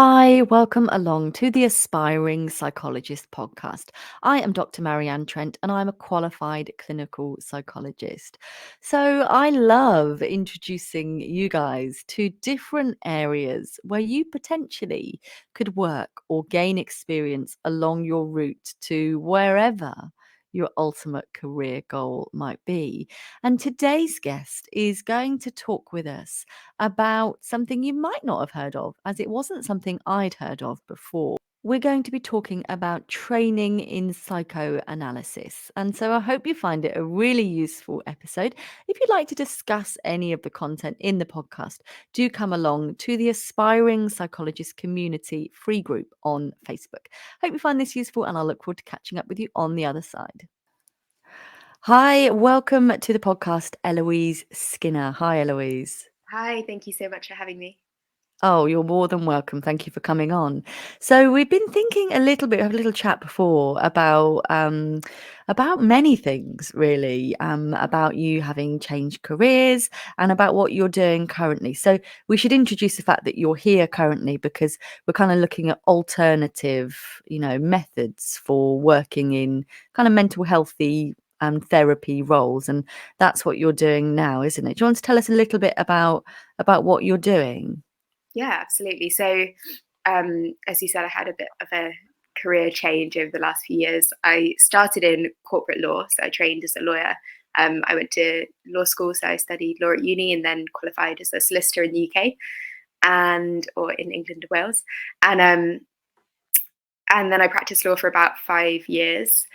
Hi, welcome along to the Aspiring Psychologist podcast. I am Dr. Marianne Trent and I'm a qualified clinical psychologist. So I love introducing you guys to different areas where you potentially could work or gain experience along your route to wherever your ultimate career goal might be. And today's guest is going to talk with us about something you might not have heard of, as it wasn't something I'd heard of before. We're going to be talking about training in psychoanalysis. And so I hope you find it a really useful episode. If you'd like to discuss any of the content in the podcast, do come along to the Aspiring Psychologist Community free group on Facebook. Hope you find this useful, and I'll look forward to catching up with you on the other side. Hi, welcome to the podcast, Eloise Skinner. Hi, Eloise. Hi, thank you so much for having me. Oh, you're more than welcome. Thank you for coming on. So we've been thinking a little bit, have a little chat before about many things, really, about you having changed careers and about what you're doing currently. So we should introduce the fact that you're here currently because we're kind of looking at alternative, methods for working in kind of mental healthy therapy roles, and that's what you're doing now, isn't it? Do you want to tell us a little bit about what you're doing? Yeah, absolutely. So, as you said, I had a bit of a career change over the last few years. I started in corporate law, so I trained as a lawyer. I went to law school, so I studied law at uni and then qualified as a solicitor in the UK or in England and Wales. And then I practiced law for about 5 years.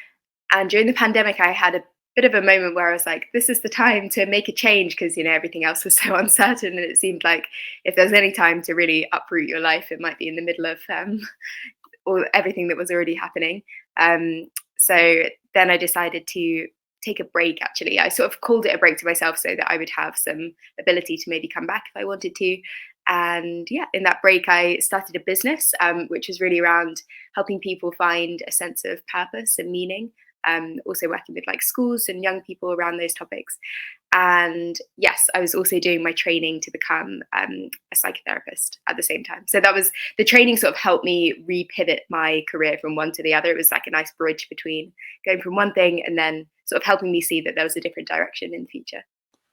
And during the pandemic, I had a bit of a moment where I was like, this is the time to make a change because, everything else was so uncertain. And it seemed like if there's any time to really uproot your life, it might be in the middle of everything that was already happening. So then I decided to take a break, actually. I sort of called it a break to myself so that I would have some ability to maybe come back if I wanted to. And yeah, in that break, I started a business, which is really around helping people find a sense of purpose and meaning. Also working with like schools and young people around those topics. And yes, I was also doing my training to become a psychotherapist at the same time. So that was the training sort of helped me repivot my career from one to the other. It was like a nice bridge between going from one thing and then sort of helping me see that there was a different direction in the future.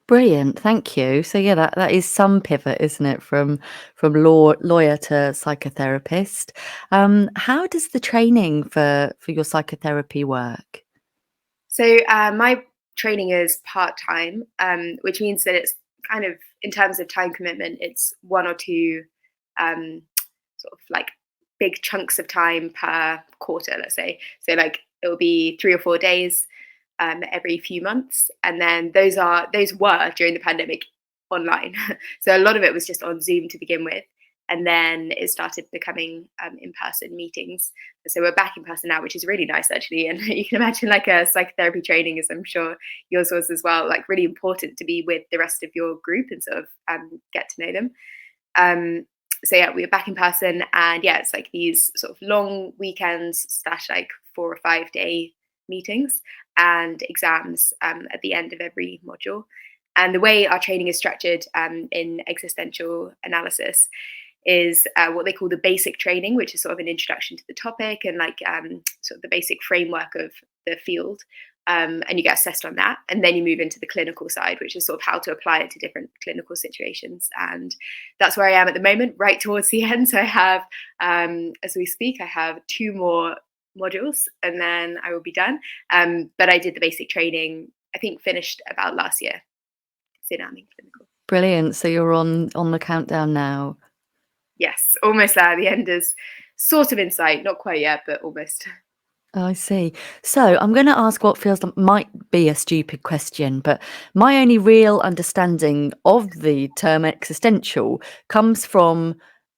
Brilliant, thank you. So yeah, that is some pivot, isn't it, from lawyer to psychotherapist. How does the training for your psychotherapy work? So my training is part-time, which means that it's kind of, in terms of time commitment, it's one or two sort of like big chunks of time per quarter, let's say. So like it will be 3 or 4 days every few months. And then those were during the pandemic online. So a lot of it was just on Zoom to begin with. And then it started becoming in-person meetings. So we're back in person now, which is really nice, actually. And you can imagine like a psychotherapy training, as I'm sure yours was as well, like really important to be with the rest of your group and sort of get to know them. So yeah, we were back in person, and yeah, it's like these sort of long weekends / like 4 or 5 day meetings and exams at the end of every module. And the way our training is structured in existential analysis is what they call the basic training, which is sort of an introduction to the topic and like sort of the basic framework of the field. And you get assessed on that. And then you move into the clinical side, which is sort of how to apply it to different clinical situations. And that's where I am at the moment, right towards the end. So I have, as we speak, I have 2 more modules and then I will be done. But I did the basic training, I think finished about last year. So now I'm in clinical. Brilliant. So you're on the countdown now. Yes, almost there. The end is sort of in sight, not quite yet, but almost. Oh, I see. So I'm going to ask what feels like might be a stupid question, but my only real understanding of the term existential comes from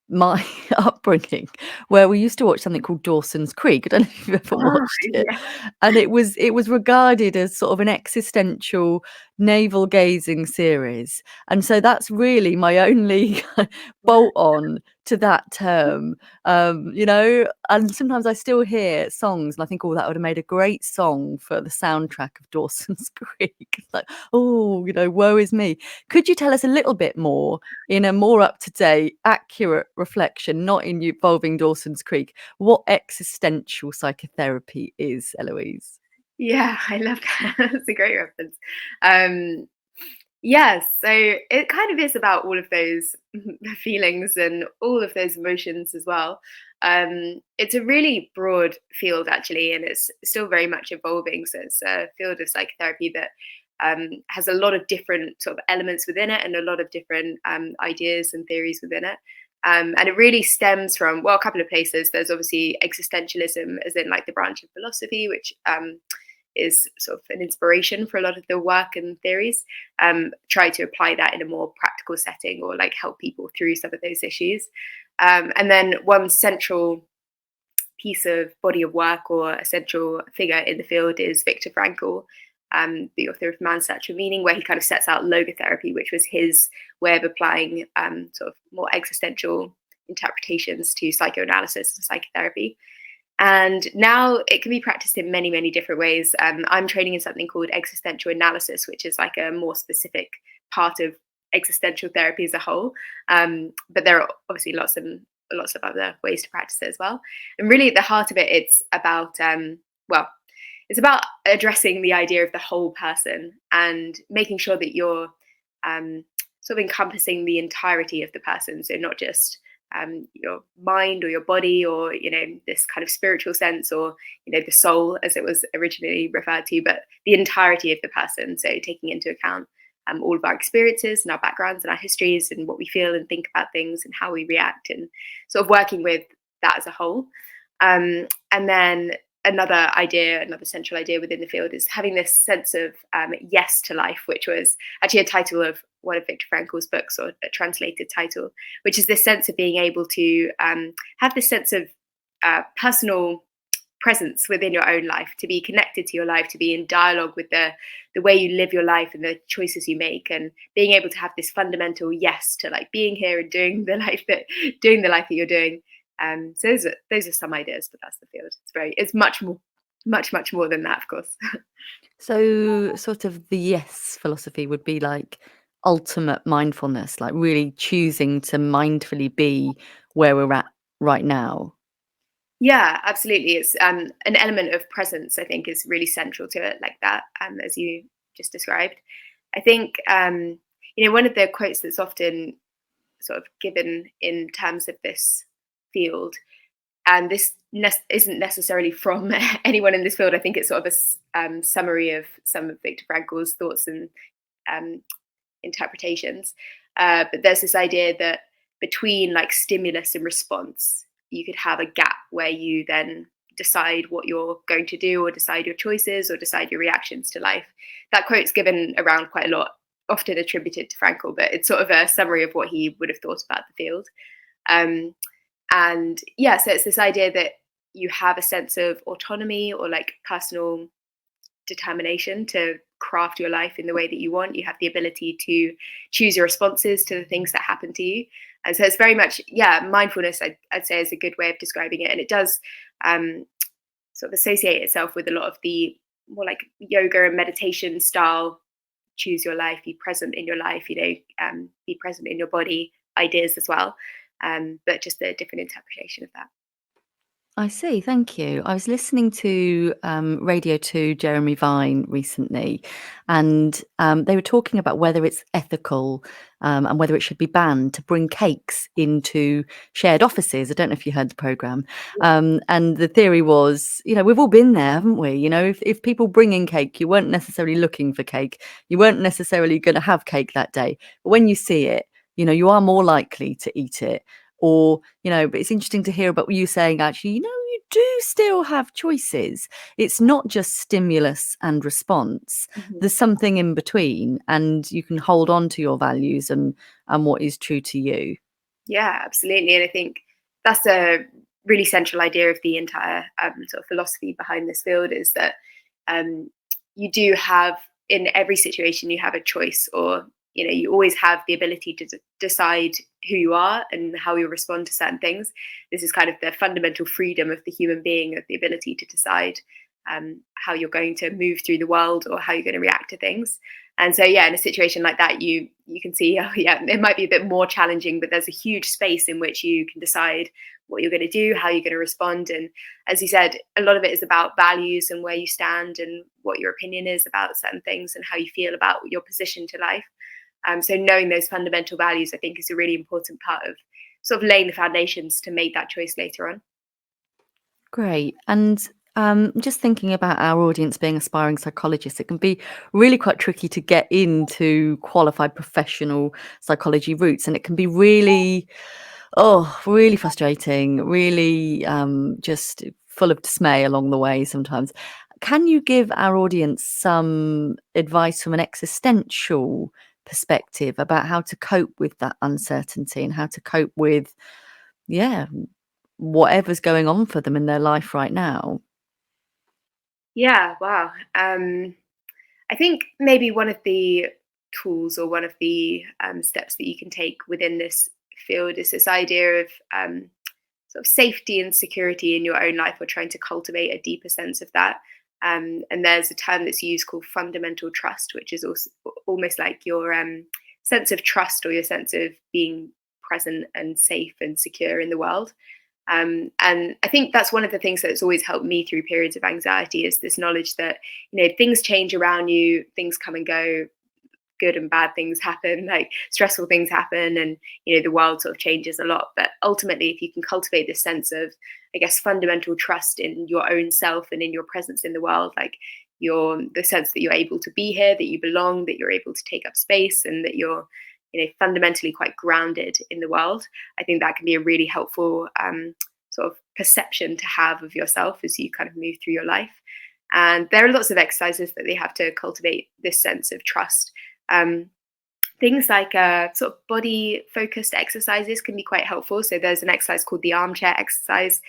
my upbringing, where we used to watch something called Dawson's Creek. I don't know if you've ever watched it. Yeah. And it was regarded as sort of an existential navel gazing series. And so that's really my only bolt on to that term, and sometimes I still hear songs and I think, oh, that would have made a great song for the soundtrack of Dawson's Creek. It's like, oh, woe is me. Could you tell us a little bit more in a more up-to-date, accurate reflection, not involving Dawson's Creek, what existential psychotherapy is, Eloise? Yeah, I love that. That's a great reference. Yes, so it kind of is about all of those feelings and all of those emotions as well. It's a really broad field actually, and it's still very much evolving. So it's a field of psychotherapy that has a lot of different sort of elements within it and a lot of different ideas and theories within it. And it really stems from, well, a couple of places. There's obviously existentialism, as in like the branch of philosophy, which is sort of an inspiration for a lot of the work and theories. Try to apply that in a more practical setting or like help people through some of those issues. And then one central piece of body of work or a central figure in the field is Viktor Frankl, the author of Man's Search for Meaning, where he kind of sets out logotherapy, which was his way of applying sort of more existential interpretations to psychoanalysis and psychotherapy. And now it can be practiced in many, many different ways. I'm training in something called existential analysis, which is like a more specific part of existential therapy as a whole. But there are obviously lots of other ways to practice it as well. And really at the heart of it, it's about, it's about addressing the idea of the whole person and making sure that you're sort of encompassing the entirety of the person. So not just your mind or your body or this kind of spiritual sense or the soul as it was originally referred to, but the entirety of the person. So taking into account all of our experiences and our backgrounds and our histories and what we feel and think about things and how we react, and sort of working with that as a whole. And then another central idea within the field is having this sense of yes to life, which was actually a title of one of Viktor Frankl's books, or a translated title, which is this sense of being able to have this sense of personal presence within your own life, to be connected to your life, to be in dialogue with the way you live your life and the choices you make, and being able to have this fundamental yes to like being here and doing the life that you're doing. So those are some ideas, but that's the field. It's much more than that, of course. So sort of the yes philosophy would be like ultimate mindfulness, like really choosing to mindfully be where we're at right now. Yeah, absolutely. It's an element of presence, I think, is really central to it, like that, as you just described. I think, one of the quotes that's often sort of given in terms of this field, and this isn't necessarily from anyone in this field. I think it's sort of a summary of some of Viktor Frankl's thoughts and interpretations. But there's this idea that between like stimulus and response, you could have a gap where you then decide what you're going to do, or decide your choices, or decide your reactions to life. That quote's given around quite a lot, often attributed to Frankl, but it's sort of a summary of what he would have thought about the field. And yeah, so it's this idea that you have a sense of autonomy or like personal determination to craft your life in the way that you want. You have the ability to choose your responses to the things that happen to you. And so it's very much, mindfulness, I'd say, is a good way of describing it. And it does sort of associate itself with a lot of the more like yoga and meditation style, choose your life, be present in your life, be present in your body ideas as well. But just a different interpretation of that. I see. Thank you. I was listening to Radio 2 Jeremy Vine recently, and they were talking about whether it's ethical and whether it should be banned to bring cakes into shared offices. I don't know if you heard the programme. And the theory was, we've all been there, haven't we? If people bring in cake, you weren't necessarily looking for cake. You weren't necessarily going to have cake that day. But when you see it, you are more likely to eat it. Or, but it's interesting to hear about you saying, actually, you do still have choices. It's not just stimulus and response. Mm-hmm. There's something in between, and you can hold on to your values and what is true to you. Yeah, absolutely. And I think that's a really central idea of the entire sort of philosophy behind this field, is that you do have in every situation you have a choice, or you always have the ability to decide who you are and how you respond to certain things. This is kind of the fundamental freedom of the human being, of the ability to decide how you're going to move through the world or how you're going to react to things. And so, yeah, in a situation like that, you can see, oh, yeah, it might be a bit more challenging, but there's a huge space in which you can decide what you're going to do, how you're going to respond. And as you said, a lot of it is about values and where you stand and what your opinion is about certain things and how you feel about your position to life. So knowing those fundamental values, I think, is a really important part of sort of laying the foundations to make that choice later on. Great. And just thinking about our audience being aspiring psychologists, it can be really quite tricky to get into qualified professional psychology routes, and it can be really frustrating, really just full of dismay along the way sometimes. Can you give our audience some advice from an existential perspective about how to cope with that uncertainty and how to cope with, whatever's going on for them in their life right now? Yeah, wow. I think maybe one of the tools or one of the steps that you can take within this field is this idea of sort of safety and security in your own life, or trying to cultivate a deeper sense of that. And there's a term that's used called fundamental trust, which is also almost like your sense of trust, or your sense of being present and safe and secure in the world. And I think that's one of the things that's always helped me through periods of anxiety, is this knowledge that, things change around you, things come and go, good and bad things happen, like stressful things happen, and, the world sort of changes a lot. But ultimately, if you can cultivate this sense of, I guess, fundamental trust in your own self and in your presence in the world, like the sense that you're able to be here, that you belong, that you're able to take up space, and that you're fundamentally quite grounded in the world, I think that can be a really helpful sort of perception to have of yourself as you kind of move through your life. And there are lots of exercises that they have to cultivate this sense of trust. Things like sort of body focused exercises can be quite helpful. So there's an exercise called the armchair exercise,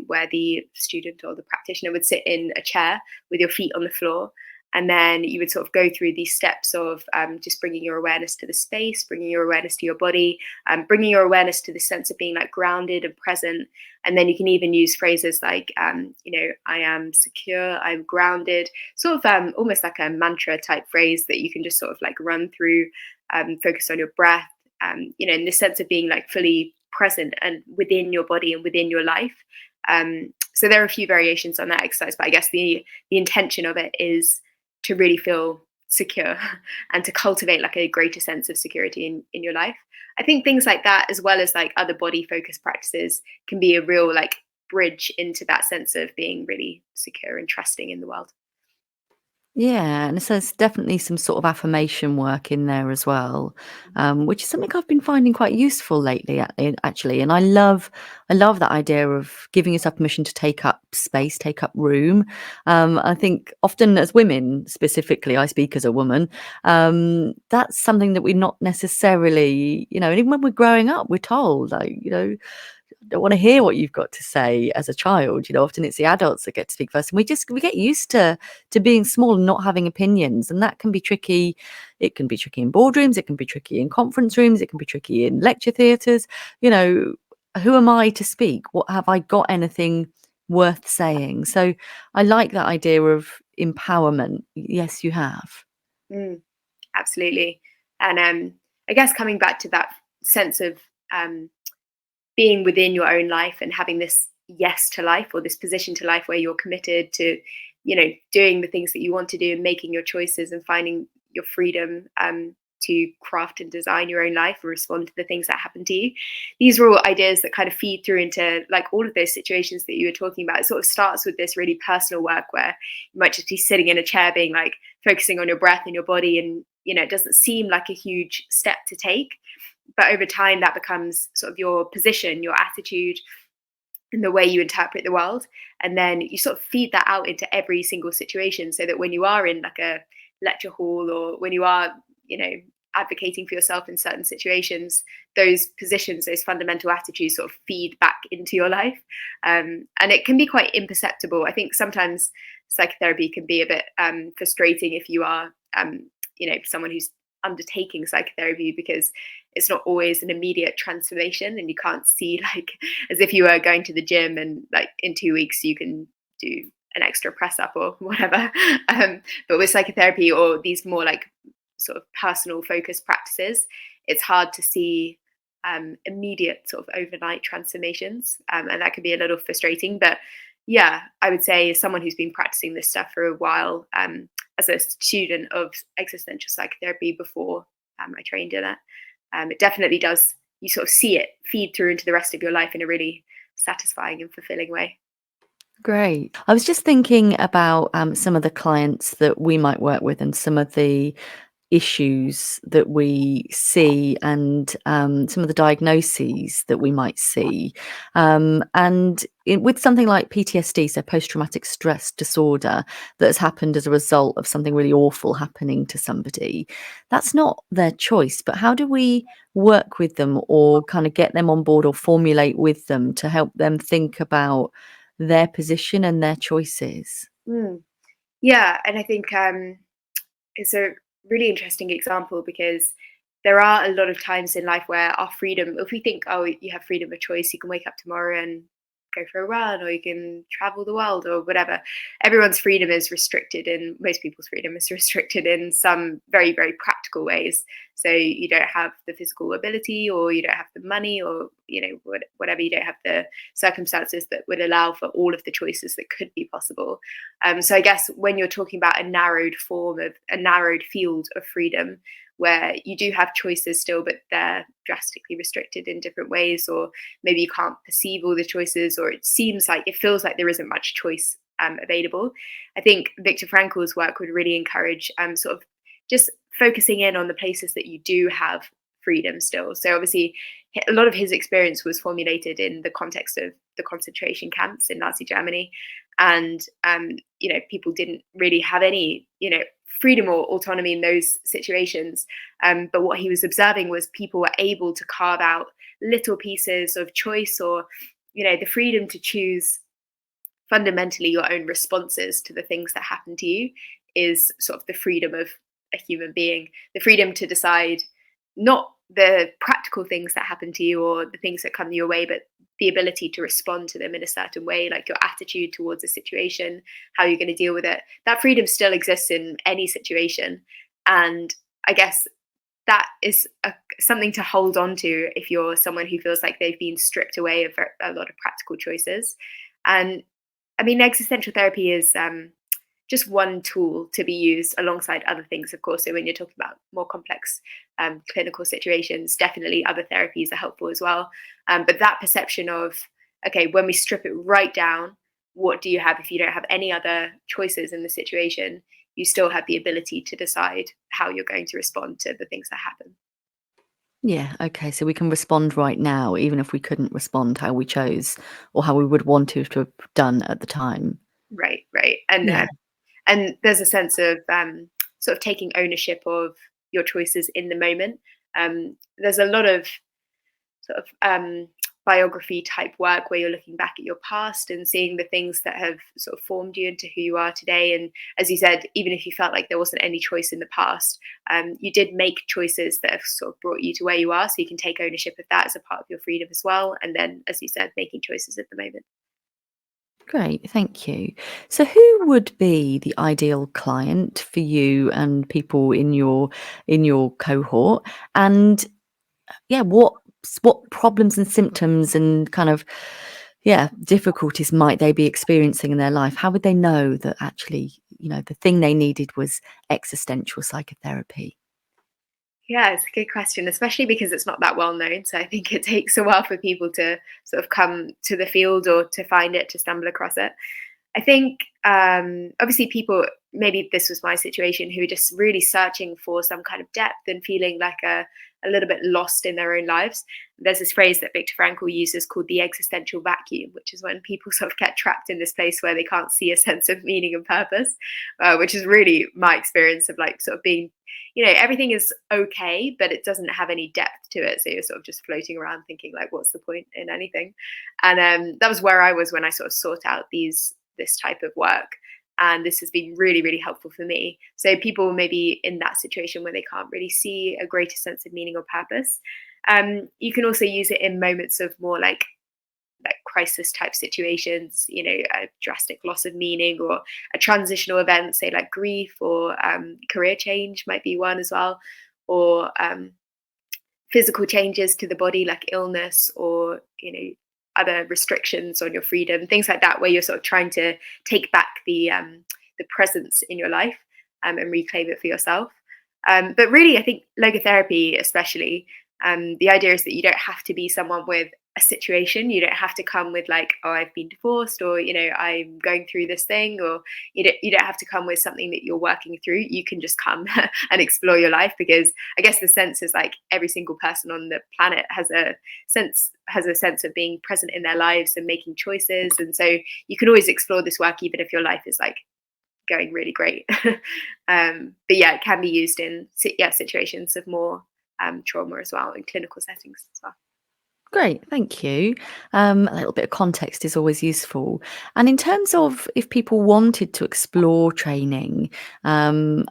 where the student or the practitioner would sit in a chair with your feet on the floor. And then you would sort of go through these steps of just bringing your awareness to the space, bringing your awareness to your body, bringing your awareness to the sense of being like grounded and present. And then you can even use phrases like, I am secure, I'm grounded, sort of almost like a mantra type phrase that you can just sort of like run through, focus on your breath, in the sense of being like fully present and within your body and within your life. So there are a few variations on that exercise, but I guess the intention of it is to really feel secure and to cultivate like a greater sense of security in your life. I think things like that, as well as like other body focused practices, can be a real like bridge into that sense of being really secure and trusting in the world. Yeah, and so there's definitely some sort of affirmation work in there as well, which is something I've been finding quite useful lately, actually. And I love that idea of giving yourself permission to take up space, take up room. I think often as women, specifically, I speak as a woman. That's something that we're not necessarily, and even when we're growing up, we're told, like, don't want to hear what you've got to say as a child. Often it's the adults that get to speak first, and we get used to being small and not having opinions, and that can be tricky. It can be tricky in boardrooms, it can be tricky in conference rooms, it can be tricky in lecture theatres. Who am I to speak? What have I got anything worth saying? So I like that idea of empowerment. Yes, you have. Absolutely. And I guess coming back to that sense of being within your own life and having this yes to life, or this position to life where you're committed to, doing the things that you want to do and making your choices and finding your freedom to craft and design your own life and respond to the things that happen to you. These are all ideas that kind of feed through into like all of those situations that you were talking about. It sort of starts with this really personal work where you might just be sitting in a chair being like focusing on your breath and your body, and it doesn't seem like a huge step to take. But over time, that becomes sort of your position, your attitude, and the way you interpret the world. And then you sort of feed that out into every single situation, so that when you are in like a lecture hall, or when you are, advocating for yourself in certain situations, those positions, those fundamental attitudes sort of feed back into your life. And it can be quite imperceptible. I think sometimes psychotherapy can be a bit frustrating if you are, someone who's undertaking psychotherapy, because it's not always an immediate transformation, and you can't see, like, as if you were going to the gym and like in 2 weeks you can do an extra press up or whatever. But with psychotherapy or these more like sort of personal focused practices, it's hard to see immediate sort of overnight transformations, and that can be a little frustrating. But yeah, I would say as someone who's been practicing this stuff for a while, as a student of existential psychotherapy before I trained in it, it definitely does. You sort of see it feed through into the rest of your life in a really satisfying and fulfilling way. Great. I was just thinking about some of the clients that we might work with and some of the issues that we see, and some of the diagnoses that we might see. With something like PTSD, so post-traumatic stress disorder, that has happened as a result of something really awful happening to somebody, that's not their choice. But how do we work with them, or kind of get them on board, or formulate with them to help them think about their position and their choices? Yeah, and I think it's a really interesting example, because there are a lot of times in life where our freedom, if we think, oh, you have freedom of choice, you can wake up tomorrow and go for a run, or you can travel the world, or whatever. Everyone's freedom is restricted, and most people's freedom is restricted in some very, very practical ways. So you don't have the physical ability, or you don't have the money, or whatever. You don't have the circumstances that would allow for all of the choices that could be possible. So I guess when you're talking about a narrowed field of freedom, where you do have choices still, but they're drastically restricted in different ways, or maybe you can't perceive all the choices, or it feels like there isn't much choice available. I think Viktor Frankl's work would really encourage sort of just focusing in on the places that you do have freedom still. So obviously, a lot of his experience was formulated in the context of the concentration camps in Nazi Germany, and people didn't really have any freedom or autonomy in those situations. But what he was observing was people were able to carve out little pieces of choice, or the freedom to choose fundamentally your own responses to the things that happen to you is sort of the freedom of a human being. The freedom to decide not the practical things that happen to you or the things that come your way, but the ability to respond to them in a certain way, like your attitude towards a situation, how you're going to deal with it. That freedom still exists in any situation. And I guess that is something to hold on to if you're someone who feels like they've been stripped away of a lot of practical choices. And I mean, existential therapy is just one tool to be used alongside other things, of course. So when you're talking about more complex clinical situations, definitely other therapies are helpful as well. But that perception of, okay, when we strip it right down, what do you have if you don't have any other choices in the situation? You still have the ability to decide how you're going to respond to the things that happen. Yeah, okay. So we can respond right now, even if we couldn't respond how we chose or how we would want to have done at the time. Right. Yeah. And there's a sense of sort of taking ownership of your choices in the moment. There's a lot of sort of biography type work where you're looking back at your past and seeing the things that have sort of formed you into who you are today. And as you said, even if you felt like there wasn't any choice in the past, you did make choices that have sort of brought you to where you are. So you can take ownership of that as a part of your freedom as well. And then, as you said, making choices at the moment. Great, thank you. So who would be the ideal client for you and people in your cohort? And yeah, what problems and symptoms and kind of difficulties might they be experiencing in their life? How would they know that actually, the thing they needed was existential psychotherapy? Yeah, it's a good question, especially because it's not that well known. So I think it takes a while for people to sort of come to the field or to find it, to stumble across it. I think obviously people, maybe this was my situation, who are just really searching for some kind of depth and feeling like a little bit lost in their own lives. There's this phrase that Viktor Frankl uses called the existential vacuum, which is when people sort of get trapped in this place where they can't see a sense of meaning and purpose, which is really my experience of like sort of being, everything is okay, but it doesn't have any depth to it. So you're sort of just floating around thinking like, what's the point in anything? And that was where I was when I sort of sought out this type of work. And this has been really, really helpful for me. So people maybe in that situation where they can't really see a greater sense of meaning or purpose. You can also use it in moments of more like crisis type situations, a drastic loss of meaning or a transitional event, say like grief or career change might be one as well, or physical changes to the body like illness or other restrictions on your freedom, things like that, where you're sort of trying to take back the presence in your life and reclaim it for yourself. But really, I think logotherapy especially, the idea is that you don't have to be someone with a situation. You don't have to come with like, oh, I've been divorced, or I'm going through this thing, or you don't have to come with something that you're working through. You can just come and explore your life, because I guess the sense is like every single person on the planet has a sense of being present in their lives and making choices, and so you can always explore this work even if your life is like going really great. But yeah, it can be used in situations of more trauma as well, in clinical settings as well. Great, thank you. A little bit of context is always useful. And in terms of if people wanted to explore training, and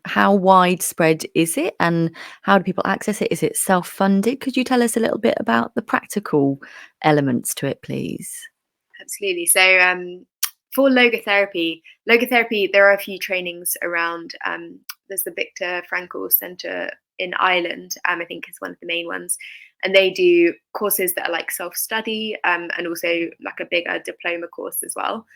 how widespread is it, and how do people access it? Is it self-funded? Could you tell us a little bit about the practical elements to it, please? Absolutely. So for logotherapy, there are a few trainings around. There's the Viktor Frankl Center in Ireland, I think is one of the main ones. And they do courses that are like self-study, and also like a bigger diploma course as well.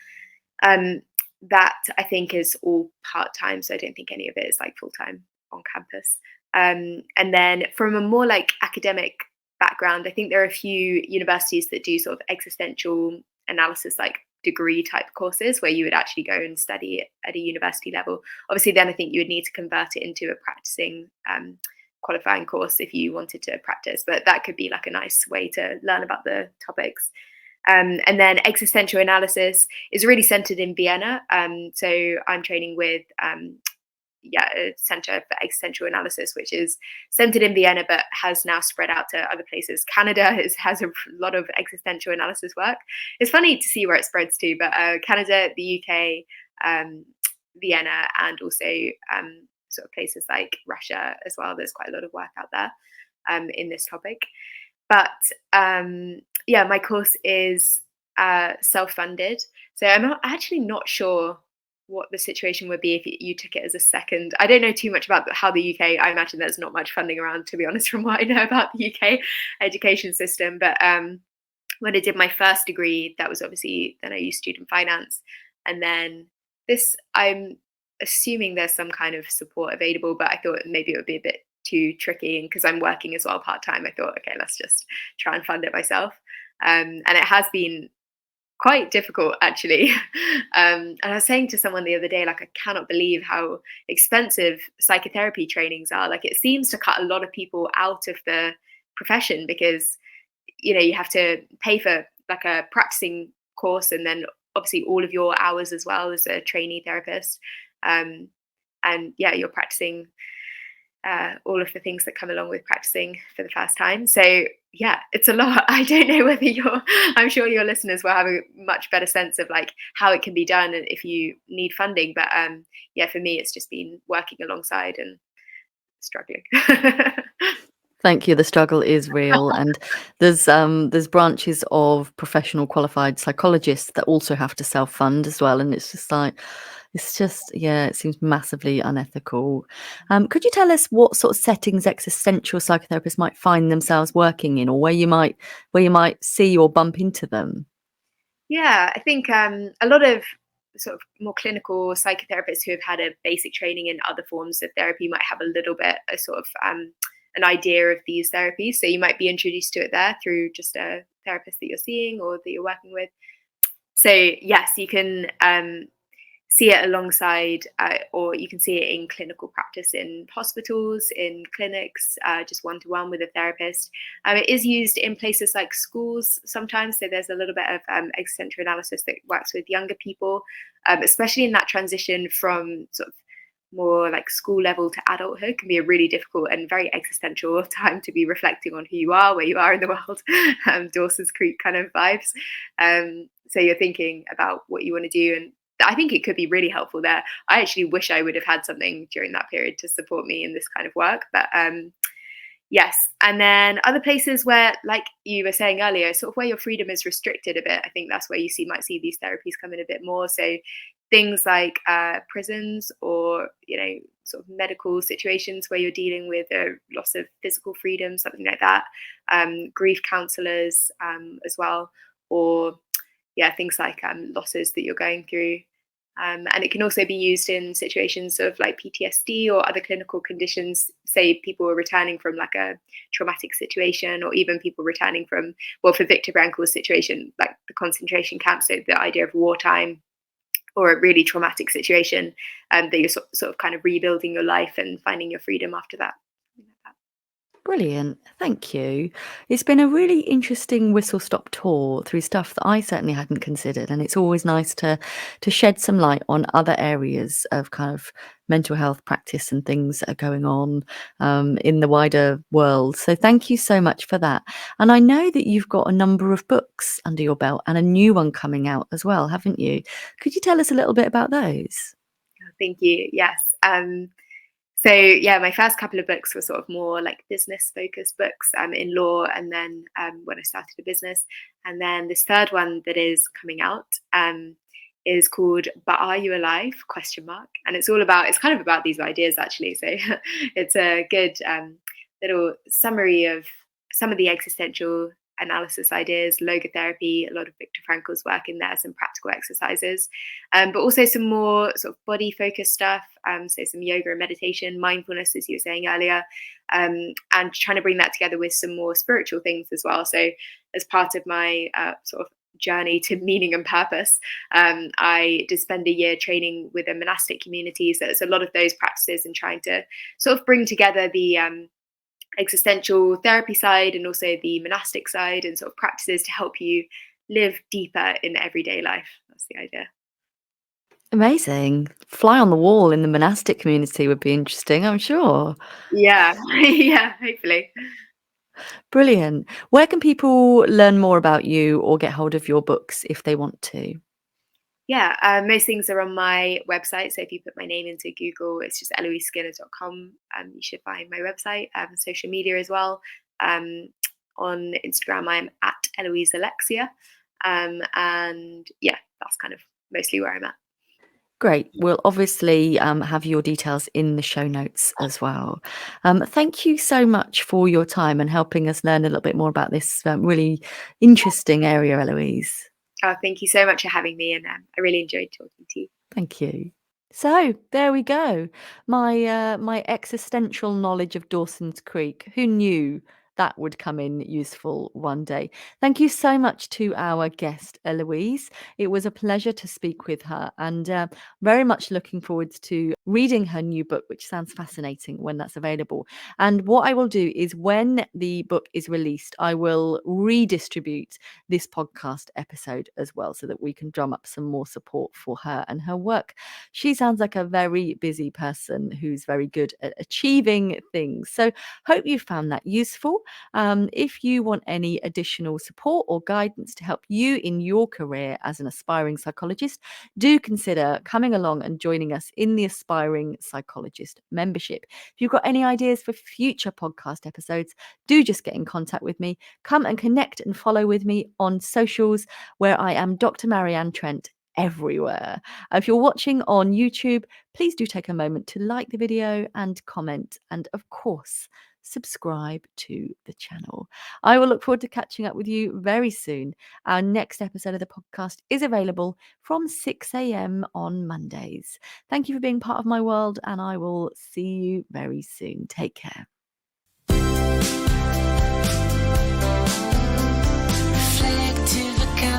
That I think is all part-time, so I don't think any of it is like full-time on campus. And then from a more like academic background, I think there are a few universities that do sort of existential analysis, like degree type courses, where you would actually go and study at a university level. Obviously, then I think you would need to convert it into a practicing qualifying course if you wanted to practice, but that could be like a nice way to learn about the topics. And then existential analysis is really centered in Vienna. So I'm training with a center for existential analysis, which is centered in Vienna, but has now spread out to other places. Canada has a lot of existential analysis work. It's funny to see where it spreads to, but Canada, the UK, Vienna, and also sort of places like Russia as well. There's quite a lot of work out there in this topic. But my course is self-funded. So I'm actually not sure what the situation would be if you took it as a second. I don't know too much about how the UK, I imagine there's not much funding around, to be honest, from what I know about the UK education system. But when I did my first degree, that was obviously, then I used student finance. And then this, I'm assuming there's some kind of support available, but I thought maybe it would be a bit too tricky. And because I'm working as well part-time, I thought, okay, let's just try and fund it myself. And it has been quite difficult, actually. And I was saying to someone the other day, like, I cannot believe how expensive psychotherapy trainings are. Like, it seems to cut a lot of people out of the profession, because you have to pay for like a practicing course, and then obviously all of your hours as well as a trainee therapist. And you're practicing all of the things that come along with practicing for the first time. So yeah, it's a lot. I don't know whether I'm sure your listeners will have a much better sense of like how it can be done and if you need funding. But for me, it's just been working alongside and struggling. Thank you. The struggle is real, and there's branches of professional qualified psychologists that also have to self-fund as well, and it's just it seems massively unethical. Could you tell us what sort of settings existential psychotherapists might find themselves working in, or where you might see or bump into them? Yeah, I think a lot of sort of more clinical psychotherapists who have had a basic training in other forms of therapy might have a little bit a sort of an idea of these therapies. So you might be introduced to it there through just a therapist that you're seeing or that you're working with. So yes, you can see it alongside, or you can see it in clinical practice in hospitals, in clinics, just one-to-one with a therapist. It is used in places like schools sometimes. So there's a little bit of existential analysis that works with younger people, especially in that transition from sort of more like school level to adulthood. Can be a really difficult and very existential time to be reflecting on who you are, where you are in the world, Dawson's Creek kind of vibes. So you're thinking about what you want to do, and I think it could be really helpful there. I actually wish I would have had something during that period to support me in this kind of work. But yes. And then other places where, like you were saying earlier, sort of where your freedom is restricted a bit, I think that's where you might see these therapies come in a bit more. So things like prisons, or, sort of medical situations where you're dealing with a loss of physical freedom, something like that. Grief counselors as well, or things like losses that you're going through. And it can also be used in situations of like PTSD or other clinical conditions. Say people are returning from like a traumatic situation, or even people returning from, well, for Viktor Frankl's situation, like the concentration camp. So the idea of wartime, or a really traumatic situation, that you're sort of kind of rebuilding your life and finding your freedom after that. Brilliant. Thank you. It's been a really interesting whistle-stop tour through stuff that I certainly hadn't considered, and it's always nice to shed some light on other areas of kind of mental health practice and things that are going on in the wider world. So thank you so much for that. And I know that you've got a number of books under your belt and a new one coming out as well, haven't you? Could you tell us a little bit about those? Thank you. Yes. So my first couple of books were sort of more like business focused books in law, and then when I started a business. And then this third one that is coming out is called "But Are You Alive?" ? And it's kind of about these ideas, actually. So it's a good little summary of some of the existential analysis ideas, logotherapy, a lot of Viktor Frankl's work in there, some practical exercises, but also some more sort of body focused stuff. So some yoga and meditation, mindfulness, as you were saying earlier, and trying to bring that together with some more spiritual things as well. So as part of my sort of journey to meaning and purpose, I did spend a year training with a monastic community. So it's a lot of those practices and trying to sort of bring together the existential therapy side and also the monastic side, and sort of practices to help you live deeper in everyday life. That's the idea. Amazing. Fly on the wall in the monastic community would be interesting, I'm sure. Yeah. Yeah, hopefully. Brilliant. Where can people learn more about you or get hold of your books if they want to? Yeah, most things are on my website. So if you put my name into Google, it's just eloiseskinner.com. You should find my website. Social media as well. On Instagram, I'm at Eloise Alexia. And that's kind of mostly where I'm at. Great. We'll obviously have your details in the show notes as well. Thank you so much for your time and helping us learn a little bit more about this really interesting area, Eloise. Oh, thank you so much for having me, and I really enjoyed talking to you. Thank you. So there we go. My existential knowledge of Dawson's Creek. Who knew that would come in useful one day? Thank you so much to our guest, Eloise. It was a pleasure to speak with her, and very much looking forward to reading her new book, which sounds fascinating when that's available. And what I will do is, when the book is released, I will redistribute this podcast episode as well, so that we can drum up some more support for her and her work. She sounds like a very busy person who's very good at achieving things. So hope you found that useful. If you want any additional support or guidance to help you in your career as an aspiring psychologist, do consider coming along and joining us in the Aspiring Psychologist membership. If you've got any ideas for future podcast episodes, do just get in contact with me. Come and connect and follow with me on socials, where I am Dr. Marianne Trent everywhere. If you're watching on YouTube, please do take a moment to like the video and comment, and of course, subscribe to the channel. I will look forward to catching up with you very soon. Our next episode of the podcast is available from 6 a.m. on Mondays. Thank you for being part of my world, and I will see you very soon. Take care.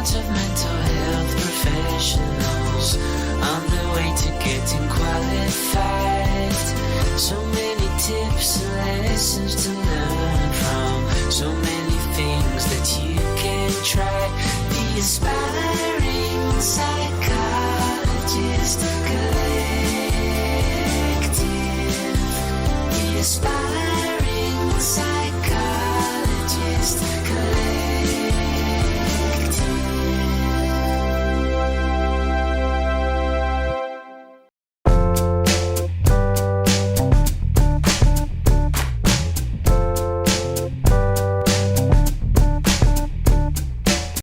Of mental health professionals on the way to getting qualified. So many tips and lessons to learn from. So many things that you can try. Be inspired.